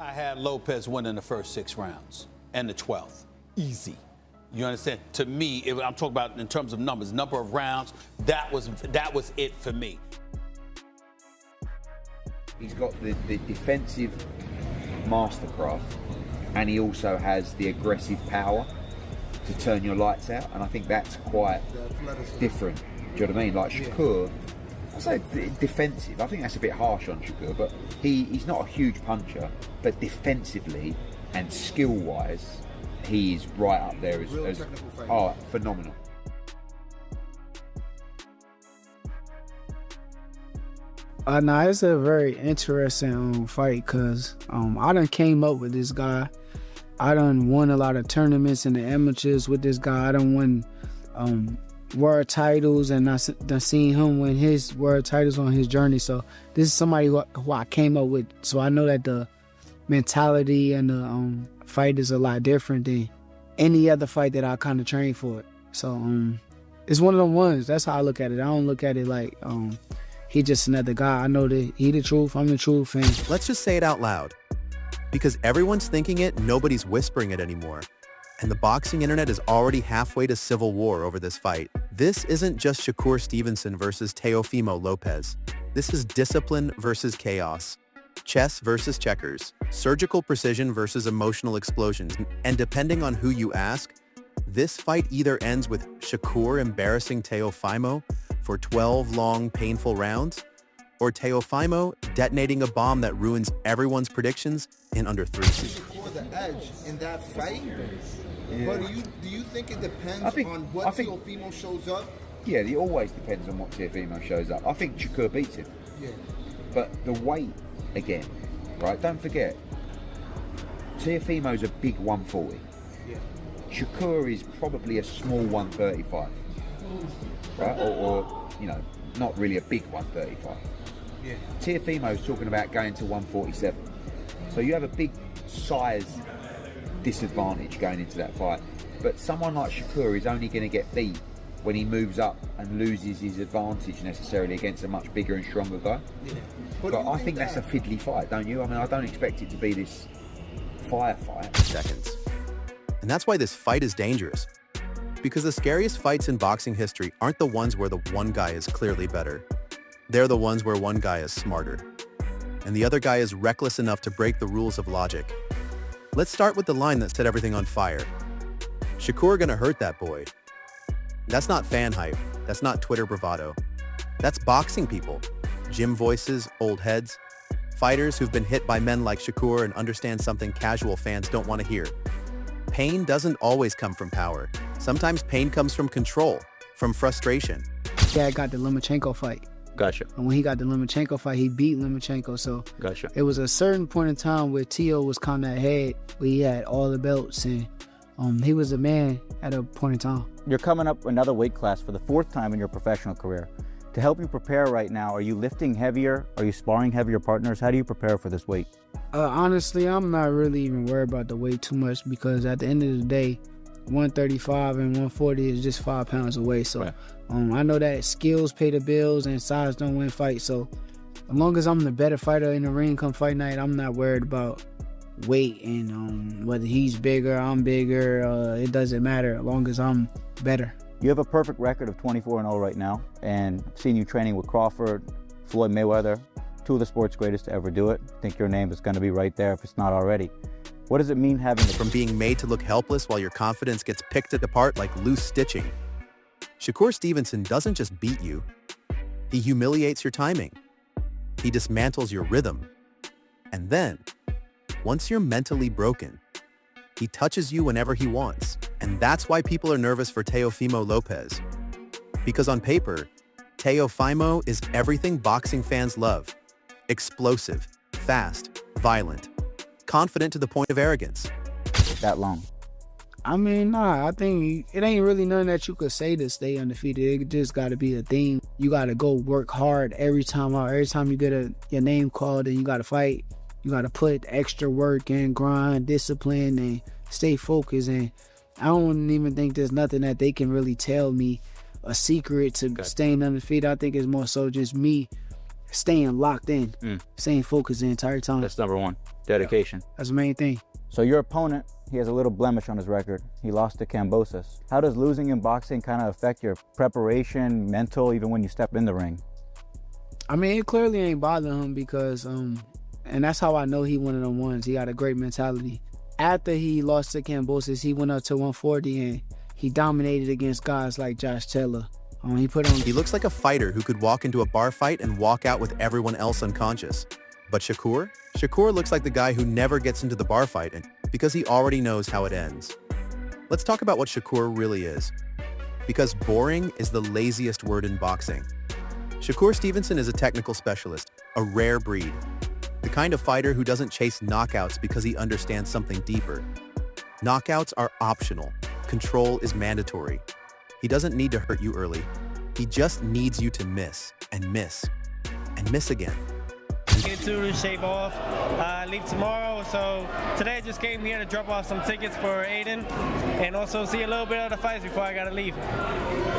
I had Lopez winning the first 6 rounds and the 12th. Easy. You understand? To me, I'm talking about in terms of numbers, number of rounds, that was it for me. He's got the defensive mastercraft, and he also has the aggressive power to turn your lights out, and I think that's quite different. Do you know what I mean? Like Shakur, I say defensive. I think that's a bit harsh on Shakur, but he's not a huge puncher, but defensively and skill-wise, he is right up there as phenomenal. Nah, it's a very interesting fight because I done came up with this guy. I done won a lot of tournaments in the amateurs with this guy. I done won world titles, and I done seen him win his world titles on his journey. So this is somebody who I came up with. So I know that the mentality and the fight is a lot different than any other fight that I kind of trained for. So it's one of them ones. That's how I look at it. I don't look at it like he just another guy. I know that he the truth. I'm the truth. And let's just say it out loud. Because everyone's thinking it, nobody's whispering it anymore. And the boxing internet is already halfway to civil war over this fight. This isn't just Shakur Stevenson versus Teófimo López. This is discipline versus chaos. Chess versus checkers. Surgical precision versus emotional explosions. And depending on who you ask, this fight either ends with Shakur embarrassing Teófimo for 12 long, painful rounds, or Teófimo detonating a bomb that ruins everyone's predictions in under 3. Shakur the edge in that fight, but do you think it depends on what Teófimo shows up? Yeah, it always depends on what Teófimo shows up. I think Shakur beats him. Yeah. But the weight, again, right, don't forget, Teófimo's a big 140. Yeah. Shakur is probably a small 135. Right? Or you know, not really a big 135. Yeah. Teófimo's talking about going to 147. So you have a big size disadvantage going into that fight. But someone like Shakur is only going to get beat when he moves up and loses his advantage necessarily against a much bigger and stronger guy. Yeah. But I think that's a fiddly fight, don't you? I mean, I don't expect it to be this firefight. Seconds. And that's why this fight is dangerous. Because the scariest fights in boxing history aren't the ones where the one guy is clearly better. They're the ones where one guy is smarter, and the other guy is reckless enough to break the rules of logic. Let's start with the line that set everything on fire. Shakur gonna hurt that boy. That's not fan hype. That's not Twitter bravado. That's boxing people. Gym voices, old heads, fighters who've been hit by men like Shakur and understand something casual fans don't want to hear. Pain doesn't always come from power. Sometimes pain comes from control, from frustration. Dad got the Lomachenko fight. Gotcha. And when he got the Lomachenko fight, he beat Lomachenko. So gotcha. It was a certain point in time where Teo was kind of ahead, where he had all the belts, and he was a man at a point in time. You're coming up another weight class for the 4th time in your professional career. To help you prepare right now, are you lifting heavier? Are you sparring heavier partners? How do you prepare for this weight? Honestly, I'm not really even worried about the weight too much, because at the end of the day, 135 and 140 is just 5 pounds away. So right. I know that skills pay the bills and size don't win fights. So as long as I'm the better fighter in the ring come fight night, I'm not worried about weight and whether he's bigger, I'm bigger. It doesn't matter as long as I'm better. You have a perfect record of 24-0 right now, and I've seen you training with Crawford, Floyd Mayweather, 2 of the sport's greatest to ever do it. I think your name is going to be right there if it's not already. What does it mean having from being made to look helpless while your confidence gets picked apart like loose stitching? Shakur Stevenson doesn't just beat you. He humiliates your timing. He dismantles your rhythm. And then, once you're mentally broken, he touches you whenever he wants. And that's why people are nervous for Teófimo López. Because on paper, Teófimo is everything boxing fans love. Explosive, fast, violent, confident to the point of arrogance. That long? I mean, nah, I think it ain't really nothing that you could say to stay undefeated. It just got to be a thing. You got to go work hard every time out. Every time you get your name called and you got to fight, you got to put extra work and grind, discipline, and stay focused. And I don't even think there's nothing that they can really tell me a secret to staying undefeated. I think it's more so just me staying locked in, staying focused the entire time. That's number one. Dedication. That's the main thing. So your opponent, he has a little blemish on his record. He lost to Kambosos. How does losing in boxing kind of affect your preparation, mental, even when you step in the ring? I mean, it clearly ain't bothering him because, and that's how I know he one of them ones. He got a great mentality. After he lost to Kambosos, he went up to 140 and he dominated against guys like Josh Taylor. He looks like a fighter who could walk into a bar fight and walk out with everyone else unconscious. But Shakur? Shakur looks like the guy who never gets into the bar fight because he already knows how it ends. Let's talk about what Shakur really is. Because boring is the laziest word in boxing. Shakur Stevenson is a technical specialist, a rare breed. The kind of fighter who doesn't chase knockouts because he understands something deeper. Knockouts are optional. Control is mandatory. He doesn't need to hurt you early. He just needs you to miss, and miss, and miss again. Get to shave off, leave tomorrow. So today I just came here to drop off some tickets for Aiden and also see a little bit of the fights before I gotta leave.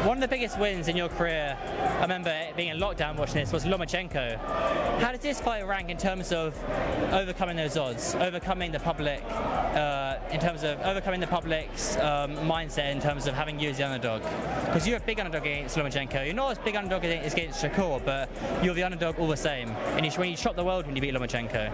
One of the biggest wins in your career, I remember being in lockdown watching this, was Lomachenko. How does this fight rank in terms of overcoming those odds, overcoming the public, in terms of overcoming the public's mindset in terms of having you as the underdog? Because you're a big underdog against Lomachenko. You're not as big underdog against Shakur, but you're the underdog all the same. And when you shocked the world when you beat Lomachenko.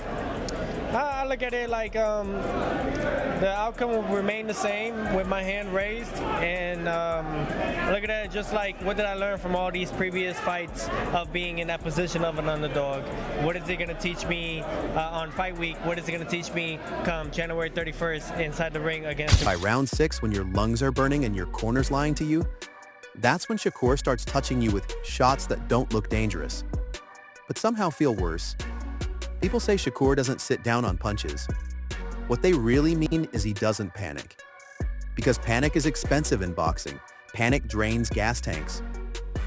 I look at it like the outcome will remain the same with my hand raised, and I look at it just like, what did I learn from all these previous fights of being in that position of an underdog? What is it going to teach me on fight week? What is it going to teach me come January 31st inside the ring against... By round 6, when your lungs are burning and your corner's lying to you, that's when Shakur starts touching you with shots that don't look dangerous, but somehow feel worse. People say Shakur doesn't sit down on punches. What they really mean is he doesn't panic. Because panic is expensive in boxing. Panic drains gas tanks.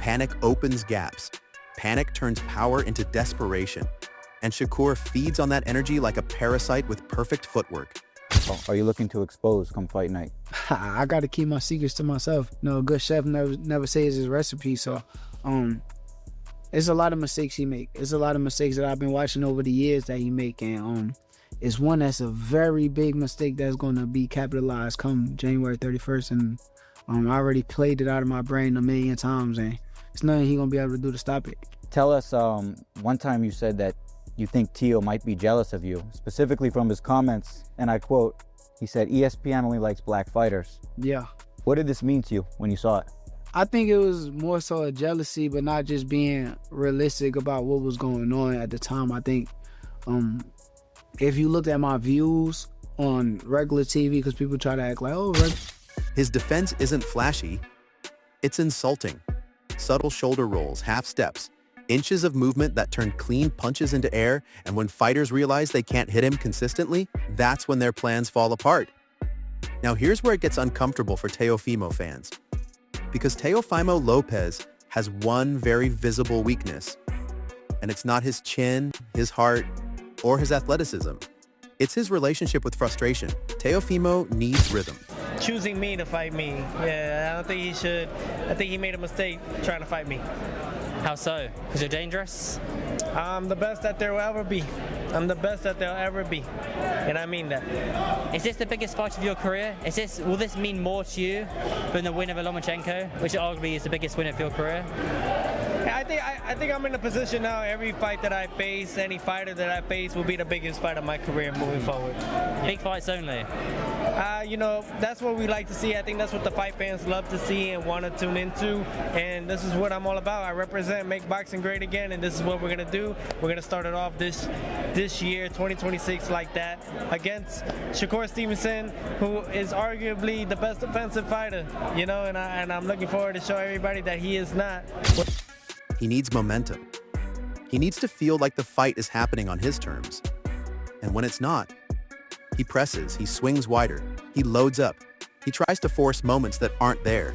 Panic opens gaps. Panic turns power into desperation. And Shakur feeds on that energy like a parasite with perfect footwork. Are you looking to expose come fight night? I got to keep my secrets to myself. You know, a good chef never says his recipe, so it's a lot of mistakes he make. It's a lot of mistakes that I've been watching over the years that he make, and it's one that's a very big mistake that's going to be capitalized come January 31st, and I already played it out of my brain a million times, and it's nothing he going to be able to do to stop it. Tell us, one time you said that you think Teo might be jealous of you, specifically from his comments, and I quote, he said, ESPN only likes black fighters. Yeah. What did this mean to you when you saw it? I think it was more so a jealousy, but not just being realistic about what was going on at the time. I think if you looked at my views on regular TV, because people try to act like, oh, his defense isn't flashy. It's insulting. Subtle shoulder rolls, half steps, inches of movement that turn clean punches into air, and when fighters realize they can't hit him consistently, that's when their plans fall apart. Now here's where it gets uncomfortable for Teófimo fans. Because Teófimo López has one very visible weakness, and it's not his chin, his heart, or his athleticism. It's his relationship with frustration. Teófimo needs rhythm. Choosing me to fight me. Yeah, I don't think he should. I think he made a mistake trying to fight me. How so? Because you're dangerous? I'm the best that there will ever be. I'm the best that there'll ever be. And I mean that. Is this the biggest fight of your career? Will this mean more to you than the win of Lomachenko, which arguably is the biggest win of your career? I think I'm in a position now, every fight that I face, any fighter that I face will be the biggest fight of my career moving forward. Big fights only? You know, that's what we like to see. I think that's what the fight fans love to see and want to tune into. And this is what I'm all about. I represent Make Boxing Great Again, and this is what we're going to do. We're going to start it off this year, 2026, like that, against Shakur Stevenson, who is arguably the best defensive fighter, you know, and I'm looking forward to show everybody that he is not. He needs momentum. He needs to feel like the fight is happening on his terms. And when it's not, he presses, he swings wider, he loads up, he tries to force moments that aren't there.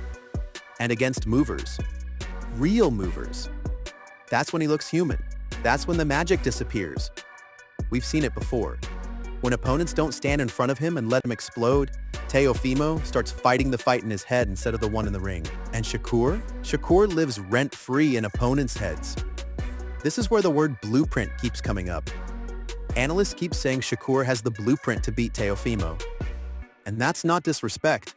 And against movers, real movers, that's when he looks human. That's when the magic disappears. We've seen it before. When opponents don't stand in front of him and let him explode, Teófimo starts fighting the fight in his head instead of the one in the ring. And Shakur lives rent-free in opponents' heads. This is where the word blueprint keeps coming up. Analysts keep saying Shakur has the blueprint to beat Teófimo. And that's not disrespect.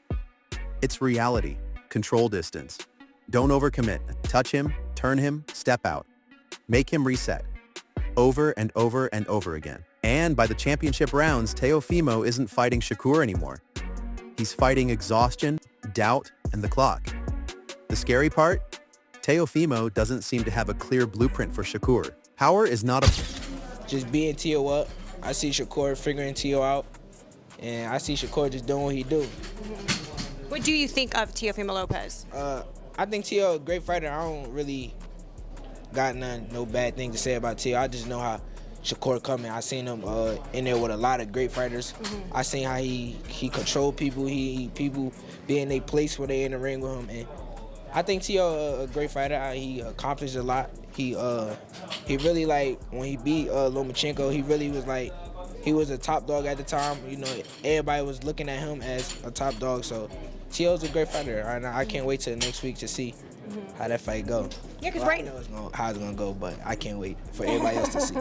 It's reality. Control distance. Don't overcommit. Touch him, turn him, step out. Make him reset. Over and over and over again. And by the championship rounds, Teófimo isn't fighting Shakur anymore. He's fighting exhaustion, doubt, and the clock. The scary part? Teófimo doesn't seem to have a clear blueprint for Shakur. Power is not a... Just being Teo up. I see Shakur figuring Teo out, and I see Shakur just doing what he do. What do you think of Teófimo López? I think Teo a great fighter. I don't really got no bad thing to say about Teo. I just know how Shakur coming. I seen him in there with a lot of great fighters. I seen how he control people. People be in their place when they in the ring with him, and I think Teo a great fighter. He accomplished a lot. He really, like, when he beat Lomachenko, he really was like, he was a top dog at the time. You know, everybody was looking at him as a top dog. So Teo's a great fighter, and I can't wait till next week to see how that fight go. Yeah, because I know how it's gonna go, but I can't wait for everybody else to see.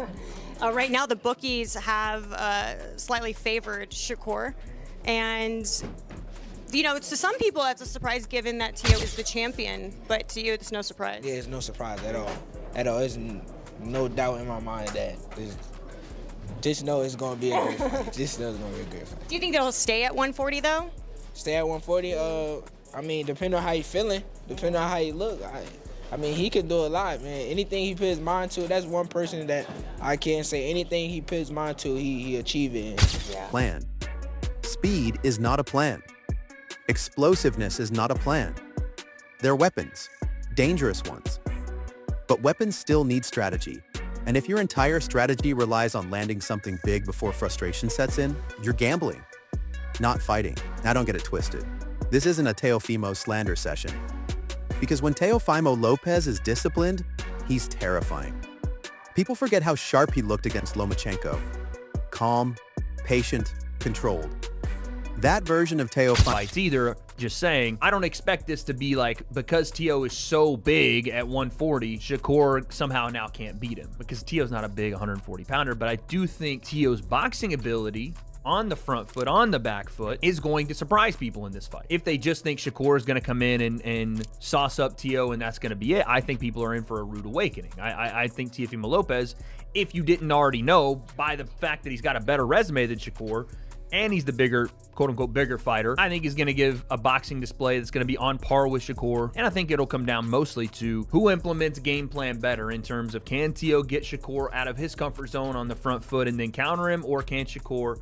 Right now, the bookies have slightly favored Shakur, and you know, to some people that's a surprise given that Teo is the champion, but to you it's no surprise. Yeah, it's no surprise at all. There's no doubt in my mind that just know it's gonna be a great fight. Just know it's gonna be a great fight. Do you think that he'll stay at 140 though? Stay at 140. I mean, depending on how he feeling, depending on how he look. I mean, he can do a lot, man. Anything he put his mind to, that's one person that I can't say. Anything he put his mind to, he achieve it. Yeah. Plan. Speed is not a plan. Explosiveness is not a plan. They're weapons, dangerous ones. But weapons still need strategy. And if your entire strategy relies on landing something big before frustration sets in, you're gambling, not fighting. Now don't get it twisted. This isn't a Teófimo slander session. Because when Teófimo López is disciplined, he's terrifying. People forget how sharp he looked against Lomachenko. Calm, patient, controlled. That version of Teófimo fights either. Just saying, I don't expect this to be like, because Teo is so big at 140, Shakur somehow now can't beat him, because Teo's not a big 140 pounder. But I do think Teo's boxing ability on the front foot, on the back foot, is going to surprise people in this fight. If they just think Shakur is going to come in and sauce up Teo and that's going to be it, I think people are in for a rude awakening. I think Teófimo López, if you didn't already know, by the fact that he's got a better resume than Shakur, and he's the bigger, quote-unquote, bigger fighter, I think he's going to give a boxing display that's going to be on par with Shakur. And I think it'll come down mostly to who implements game plan better in terms of, can Teo get Shakur out of his comfort zone on the front foot and then counter him, or can Shakur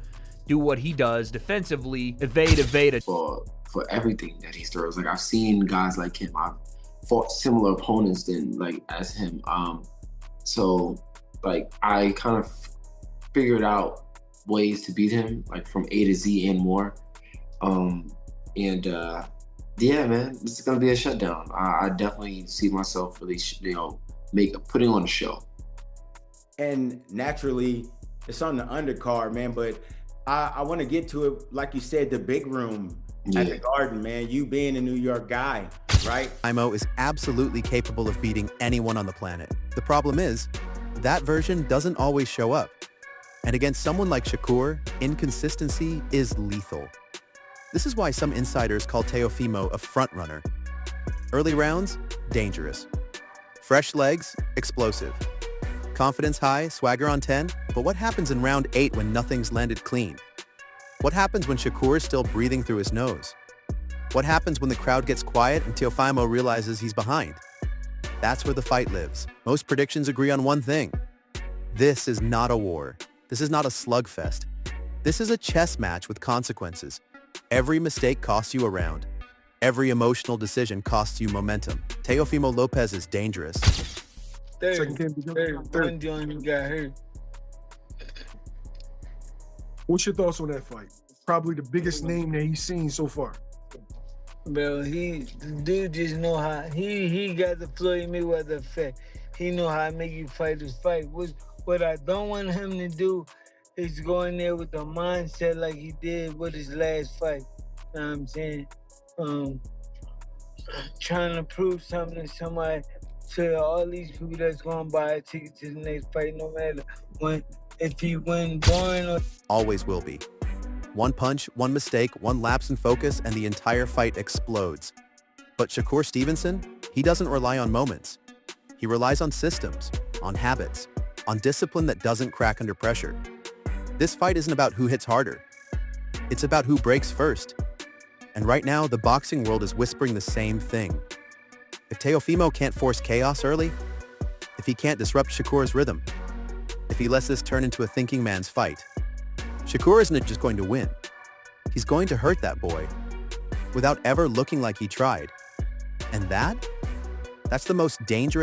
do what he does defensively, evade. For everything that he throws. Like, I've seen guys like him. I've fought similar opponents as him. So, like, I kind of figured out ways to beat him, like from A to Z and more. Yeah, man, this is gonna be a shutdown. I definitely see myself really, putting on a show. And naturally, it's on the undercard, man. But I want to get to it, like you said, the big room at the Garden, man. You being a New York guy, right? Teófimo is absolutely capable of beating anyone on the planet. The problem is, that version doesn't always show up. And against someone like Shakur, inconsistency is lethal. This is why some insiders call Teófimo a front-runner. Early rounds, dangerous. Fresh legs, explosive. Confidence high, swagger on 10, but what happens in round 8 when nothing's landed clean? What happens when Shakur is still breathing through his nose? What happens when the crowd gets quiet and Teófimo realizes he's behind? That's where the fight lives. Most predictions agree on one thing. This is not a war. This is not a slugfest. This is a chess match with consequences. Every mistake costs you a round. Every emotional decision costs you momentum. Teófimo López is dangerous. What's your thoughts on that fight? Probably the biggest name that he's seen so far. Bro, the dude just know how he got the Floyd Mayweather effect. He know how to make you fighters fight. What I don't want him to do is go in there with the mindset like he did with his last fight. You know what I'm saying? Trying to prove something to somebody to all these people that's going to buy a ticket to the next fight, no matter if he win one or... Always will be. One punch, one mistake, one lapse in focus, and the entire fight explodes. But Shakur Stevenson, he doesn't rely on moments. He relies on systems, on habits, on discipline that doesn't crack under pressure. This fight isn't about who hits harder. It's about who breaks first. And right now, the boxing world is whispering the same thing. If Teófimo can't force chaos early, if he can't disrupt Shakur's rhythm, if he lets this turn into a thinking man's fight, Shakur isn't just going to win. He's going to hurt that boy without ever looking like he tried. And that's the most dangerous